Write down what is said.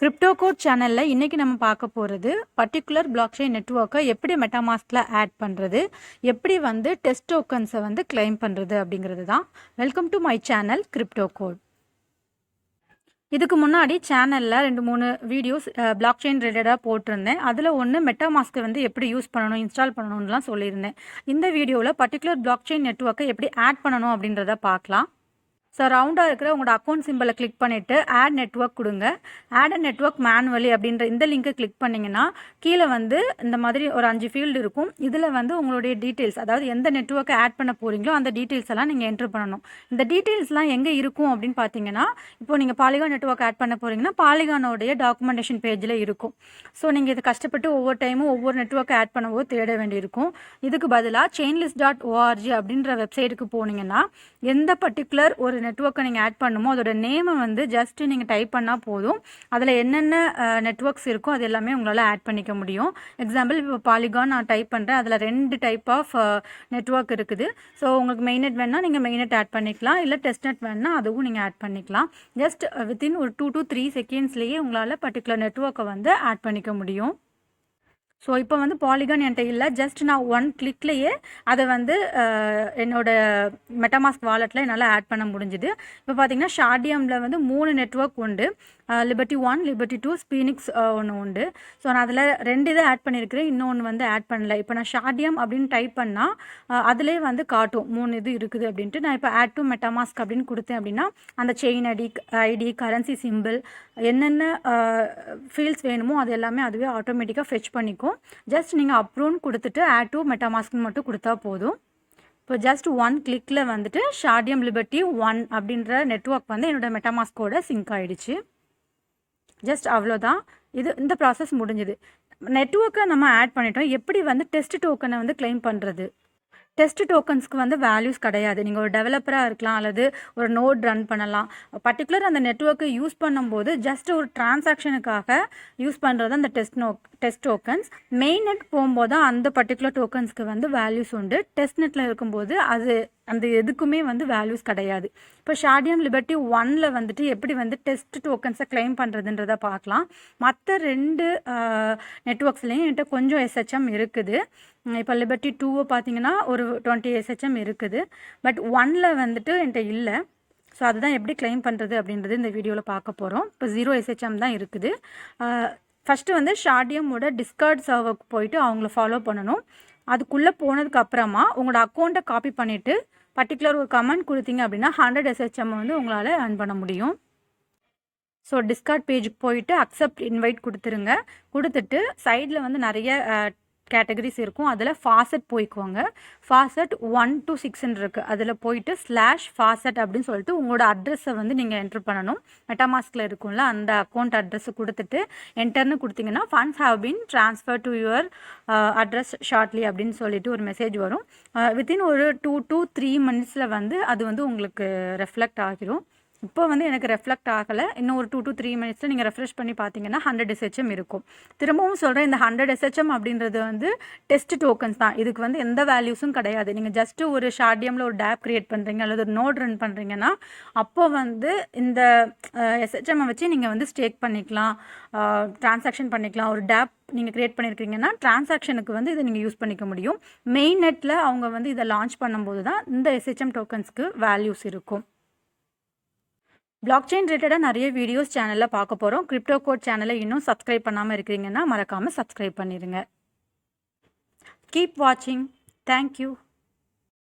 Crypto code சேனலில் இன்றைக்கி நம்ம பார்க்க போகிறது பர்டிகுலர் பிளாக்செயின் நெட்வொர்க்கை எப்படி மெட்டாமாஸ்கில் ஆட் பண்ணுறது, எப்படி டெஸ்ட் டோக்கன்ஸை கிளைம் பண்ணுறது அப்படிங்கிறது தான். Welcome to my channel crypto code. இதுக்கு முன்னாடி சேனலில் 2-3 வீடியோஸ் பிளாக்செயின் ரிலேட்டடாக போட்டிருந்தேன். அதில் ஒன்று மெட்டாமாஸ்க்கை எப்படி யூஸ் பண்ணணும், இன்ஸ்டால் பண்ணணும்லாம் சொல்லியிருந்தேன். இந்த வீடியோவில் பர்டிகுலர் பிளாக்செயின் நெட்வொர்க்கை எப்படி ஆட் பண்ணணும் அப்படின்றத பார்க்கலாம். ஸோ ரவுண்டாக இருக்கிற உங்களோட அக்கௌண்ட் சிம்பிளை கிளிக் பண்ணிவிட்டு ஆட் நெட்வொர்க் கொடுங்க. ஆட் அ நெட்வொர்க் மேனுவலி அப்படின்ற இந்த லிங்கை கிளிக் பண்ணிங்கன்னா கீழே இந்த மாதிரி ஒரு 5 ஃபீல்டு இருக்கும். இதில் உங்களுடைய டீட்டெயில்ஸ், அதாவது எந்த நெட்வொர்க்கை ஆட் பண்ண போகிறீங்களோ அந்த டீட்டெயில்ஸ் எல்லாம் நீங்கள் என்ட்ரு பண்ணணும். இந்த டீட்டெயில்ஸ்லாம் எங்கே இருக்கும் அப்படின்னு பார்த்தீங்கன்னா, இப்போ நீங்கள் பாலிகான் நெட்வொர்க் ஆட் பண்ண போகிறீங்கன்னா பாலிகானோடைய டாக்குமெண்டேஷன் பேஜில் இருக்கும். ஸோ நீங்கள் இது கஷ்டப்பட்டு ஒவ்வொரு டைமும் ஒவ்வொரு நெட்வொர்க்கை ஆட் பண்ணும்போது தேட வேண்டியிருக்கும். இதுக்கு பதிலாக chainlist.org அப்படின்ற வெப்சைட்டுக்கு போனீங்கன்னா எந்த பர்டிகுலர் ஒரு நெட்வொர்க்கை நீங்கள் ஆட் பண்ணுமோ அதோட நேமை ஜஸ்ட் நீங்கள் டைப் பண்ணால் போதும். அதில் என்னென்ன நெட்வொர்க்ஸ் இருக்கோ அது எல்லாமே உங்களால் ஆட் பண்ணிக்க முடியும். எக்ஸாம்பிள் இப்போ பாலிகான் நான் டைப் பண்ணுறேன். அதில் 2 டைப் ஆஃப் நெட்வொர்க் இருக்குது. ஸோ உங்களுக்கு மெயின்நெட் வேணால் நீங்கள் மெயின்நெட் ஆட் பண்ணிக்கலாம், இல்லை டெஸ்ட்நெட் வேணால் அதுவும் நீங்கள் ஆட் பண்ணிக்கலாம். ஜஸ்ட் வித்தின் ஒரு 2 to 3 செகண்ட்ஸ்லேயே உங்களால் பர்டிகுலர் நெட்வொர்க்கை ஆட் பண்ணிக்க முடியும். ஸோ இப்போ பாலிகான் என்கிட்ட இல்லை, ஜஸ்ட் நான் 1 கிளிக்லேயே அதை என்னோட மெட்டாமாஸ்க் வாலெட்டில் என்னால் ஆட் பண்ண முடிஞ்சுது. இப்போ பார்த்தீங்கன்னா ஷார்டியமில் 3 நெட்வொர்க் உண்டு. லிபர்ட்டி 1, லிபர்ட்டி 2, ஸ்பினிக்ஸ் ஒன்று உண்டு. ஸோ நான் அதில் 2 இதை ஆட் பண்ணியிருக்கிறேன், இன்னொன்று ஆட் பண்ணல. இப்போ நான் ஷார்டியம் அப்படின்னு டைப் பண்ணால் அதிலே காட்டும் 3 இது இருக்குது அப்படின்ட்டு. நான் இப்போ ஆட் டு மெட்டாமாஸ்க் அப்படின்னு கொடுத்தேன் அப்படின்னா அந்த செயின் ஐடி, கரன்சி சிம்பிள், என்னென்ன ஃபீல்ட்ஸ் வேணுமோ அது எல்லாமே அதுவே ஆட்டோமேட்டிக்காக ஃபெச் பண்ணிக்கும். ஜஸ்ட் நீங்கள் அப்ரூவ்னு கொடுத்துட்டு ஆட் டு மெட்டாமாஸ்க்னு மட்டும் கொடுத்தா போதும். இப்போ ஜஸ்ட் 1 கிளிக்கில் ஷார்டியம் லிபர்ட்டி 1 அப்படின்ற நெட்வொர்க் என்னோட மெட்டாமாஸ்கோட சிங்க் ஆகிடுச்சு. ஜஸ்ட் அவ்வளோதான். இந்த ப்ராசஸ் முடிஞ்சுது. நெட்வொர்க்கை நம்ம ஆட் பண்ணிட்டோம். எப்படி டெஸ்ட் டோக்கனை கிளைம் பண்ணுறது? டெஸ்ட் டோக்கன்ஸ்க்கு வேல்யூஸ் கிடையாது. நீங்கள் ஒரு டெவலப்பராக இருக்கலாம், அல்லது ஒரு நோட் ரன் பண்ணலாம். பர்டிகுலர் அந்த நெட்வொர்க்கை யூஸ் பண்ணும்போது ஜஸ்ட் ஒரு டிரான்சாக்ஷனுக்காக யூஸ் பண்ணுறது அந்த டெஸ்ட் டோக்கன்ஸ். மெயின் நெட் போகும்போது தான் அந்த பர்டிகுலர் டோக்கன்ஸ்க்கு வேல்யூஸ் உண்டு. டெஸ்ட் நெட்டில் இருக்கும்போது அந்த எதுக்குமே வேல்யூஸ் கிடையாது. இப்போ ஷார்டியம் லிபர்ட்டி 1ல் எப்படி டெஸ்ட் டோக்கன்ஸை கிளைம் பண்ணுறதுன்றதை பார்க்கலாம். மற்ற 2 நெட்வொர்க்ஸ்லேயும் என்கிட்ட கொஞ்சம் SHM இருக்குது. இப்போ லிபர்ட்டி 2 பார்த்தீங்கன்னா ஒரு 20 SHM இருக்குது. பட் 1ல் என்கிட்ட இல்லை. ஸோ அதுதான் எப்படி கிளைம் பண்ணுறது அப்படின்றது இந்த வீடியோவில் பார்க்க போகிறோம். இப்போ 0 SHM தான் இருக்குது. ஃபஸ்ட்டு ஷார்டியமோட டிஸ்கார்ட் சர்வருக்கு போயிட்டு அவங்கள ஃபாலோ பண்ணணும். அதுக்குள்ளே போனதுக்கு அப்புறமா உங்களோட அக்கௌண்ட்டை காப்பி பண்ணிவிட்டு பர்டிகுலர் ஒரு கமெண்ட் கொடுத்தீங்க அப்படின்னா 100 SHM உங்களால் earn பண்ண முடியும். ஸோ டிஸ்கார்ட் பேஜுக்கு போயிட்டு அக்செப்ட் இன்வைட் கொடுத்துருங்க. கொடுத்துட்டு சைடில் நிறைய கேட்டகரிஸ் இருக்கும். அதில் ஃபாசட் போய்க்குவாங்க. ஃபாசட் 1 to 6 இருக்குது. அதில் போயிட்டு /ஃபாசட் அப்படின்னு சொல்லிட்டு உங்களோட அட்ரஸை நீங்கள் என்ட்ரு பண்ணணும். மெட்டாமாஸ்கில் இருக்கும்ல அந்த அக்கௌண்ட் அட்ரஸை கொடுத்துட்டு என்டர்னு கொடுத்தீங்கன்னா funds have been transfer to your address shortly அப்படின்னு சொல்லிட்டு ஒரு மெசேஜ் வரும். வித்தின் ஒரு 2 to 3 மினிட்ஸில் அது உங்களுக்கு ரெஃப்ளெக்ட் ஆகிரும். இப்போ எனக்கு ரெஃப்ளெக்ட் ஆகலை. இன்னும் ஒரு 2 to 3 மினிட்ஸில் நீங்கள் ரெஃப்ரெஷ் பண்ணி பார்த்தீங்கன்னா 100 SHM இருக்கும். திரும்பவும் சொல்கிறேன், இந்த 100 SHM அப்படின்றது டெஸ்ட் டோக்கன்ஸ் தான். இதுக்கு எந்த வேல்யூஸும் கிடையாது. நீங்கள் ஜஸ்ட்டு ஒரு ஷார்டியமில் ஒரு டேப் க்ரியேட் பண்ணுறீங்க அல்லது ஒரு நோட் ரன் பண்ணுறீங்கன்னா அப்போ இந்த SHM வச்சு நீங்கள் ஸ்டேக் பண்ணிக்கலாம், ட்ரான்சாக்ஷன் பண்ணிக்கலாம். ஒரு டேப் நீங்கள் க்ரியேட் பண்ணியிருக்கீங்கன்னா ட்ரான்சாக்ஷனுக்கு இதை நீங்கள் யூஸ் பண்ணிக்க முடியும். மெயின் நெட்டில் அவங்க இதை லான்ச் பண்ணும்போது தான் இந்த SHM டோக்கன்ஸ்க்கு வேல்யூஸ் இருக்கும். பிளாக்செயின் ரிலேட்டடாக நிறைய வீடியோஸ் சேனலில் பார்க்க போகிறோம். கிரிப்டோ கோட் சேனலை இன்னும் சப்ஸ்கிரைப் பண்ணாமல் இருக்கிறீங்கன்னா மறக்காமல் சப்ஸ்கிரைப் பண்ணிடுங்க. கீப் வாட்சிங். தேங்க்யூ.